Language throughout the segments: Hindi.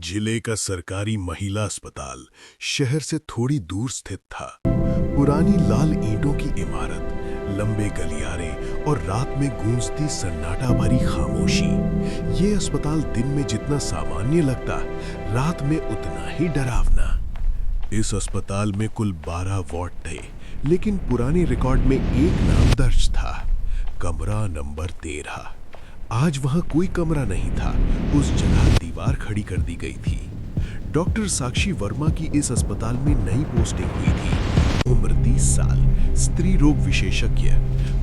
जिले का सरकारी महिला अस्पताल शहर से थोड़ी दूर स्थित था। पुरानी लाल ईंटों की इमारत, लंबे गलियारे और रात में गूंजती सन्नाटा भरी खामोशी। ये अस्पताल दिन में जितना सामान्य लगता, रात में उतना ही डरावना। इस अस्पताल में कुल 12 वार्ड थे, लेकिन पुराने रिकॉर्ड में एक नाम दर्ज था, कमरा नंबर 13। आज वहां कोई कमरा नहीं था। उस जगह दीवार खड़ी कर दी गई थी। डॉक्टर साक्षी वर्मा की इस अस्पताल में नई पोस्टिंग हुई थी। उम्र 30 साल, स्त्री रोग विशेषज्ञ,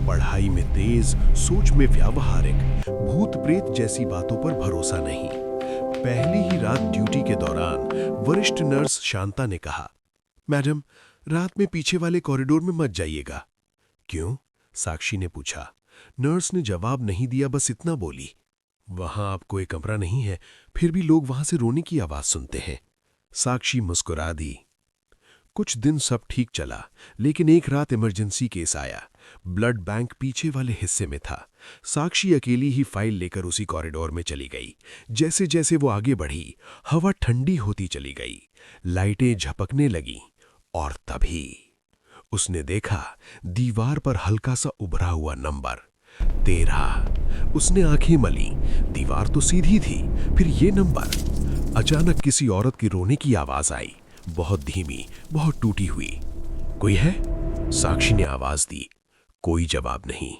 पढ़ाई में तेज, सोच में व्यावहारिक, भूत प्रेत जैसी बातों पर भरोसा नहीं। पहली ही रात ड्यूटी के दौरान वरिष्ठ नर्स शांता ने कहा, मैडम, रात में पीछे वाले कॉरिडोर में मत जाइएगा। क्यों? साक्षी ने पूछा। नर्स ने जवाब नहीं दिया, बस इतना बोली, वहां आपको एक कमरा नहीं है, फिर भी लोग वहां से रोने की आवाज सुनते हैं। साक्षी मुस्कुरा दी। कुछ दिन सब ठीक चला, लेकिन एक रात इमरजेंसी केस आया। ब्लड बैंक पीछे वाले हिस्से में था। साक्षी अकेली ही फाइल लेकर उसी कॉरिडोर में चली गई। जैसे जैसे वो आगे बढ़ी, हवा ठंडी होती चली गई, लाइटें झपकने लगीं, और तभी उसने देखा दीवार पर हल्का सा उभरा हुआ नंबर 13। उसने आंखें मली। दीवार तो सीधी थी, फिर ये नंबर। अचानक किसी औरत की रोने की आवाज आई, बहुत धीमी, बहुत टूटी हुई। कोई है? साक्षी ने आवाज दी। कोई जवाब नहीं।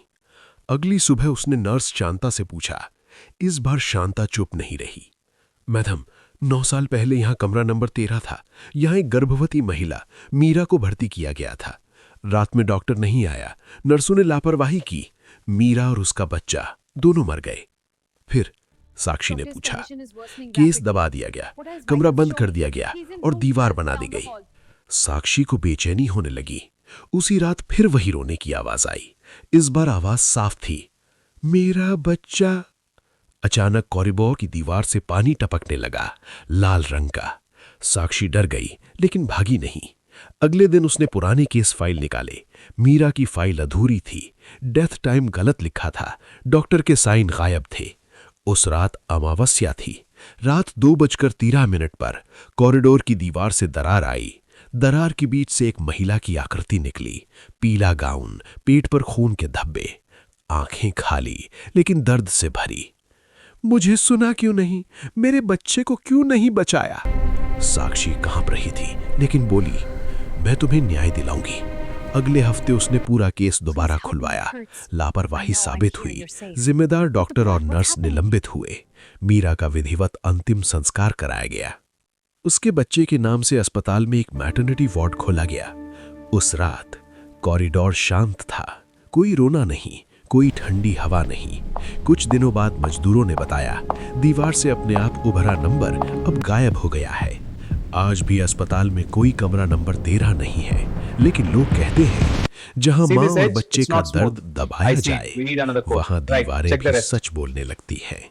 अगली सुबह उसने नर्स शांता से पूछा। इस बार शांता चुप नहीं रही। मैडम, 9 साल पहले यहां कमरा नंबर 13 था। यहां एक गर्भवती महिला मीरा को भर्ती किया गया था। रात में डॉक्टर नहीं आया, नर्सों ने लापरवाही की, मीरा और उसका बच्चा दोनों मर गए। फिर? साक्षी ने पूछा। केस दबा दिया गया, कमरा बंद कर दिया गया और दीवार बना दी गई। साक्षी को बेचैनी होने लगी। उसी रात फिर वही रोने की आवाज आई। इस बार आवाज साफ थी, मेरा बच्चा। अचानक कॉरिडोर की दीवार से पानी टपकने लगा, लाल रंग का। साक्षी डर गई, लेकिन भागी नहीं। अगले दिन उसने पुराने केस फाइल निकाले। मीरा की फाइल अधूरी थी, डेथ टाइम गलत लिखा था, डॉक्टर के साइन गायब थे। उस रात अमावस्या थी। रात 2:13 पर कॉरिडोर की दीवार से दरार आई। दरार के बीच से एक महिला की आकृति निकली, पीला गाउन, पेट पर खून के धब्बे, आंखें खाली लेकिन दर्द से भरी। मुझे सुना क्यों नहीं? मेरे बच्चे को क्यों नहीं बचाया? साक्षी कांप रही थी, लेकिन बोली, मैं तुम्हें न्याय दिलाऊंगी। अगले हफ्ते उसने पूरा केस दोबारा खुलवाया। लापरवाही साबित हुई। जिम्मेदार डॉक्टर और नर्स निलंबित हुए। मीरा का विधिवत अंतिम संस्कार कराया गया। उसके बच्चे के नाम से अस्पताल में एक मैटरनिटी वार्ड खोला गया। उस रात कॉरिडोर शांत था। कोई रोना नहीं, कोई ठंडी हवा नहीं। कुछ दिनों बाद मजदूरों ने बताया, दीवार से अपने आप उभरा नंबर अब गायब हो गया है। आज भी अस्पताल में कोई कमरा नंबर 13 नहीं है, लेकिन लोग कहते हैं, जहां मां और बच्चे का दर्द दबाया जाए, वहां दीवारें भी सच बोलने लगती हैं।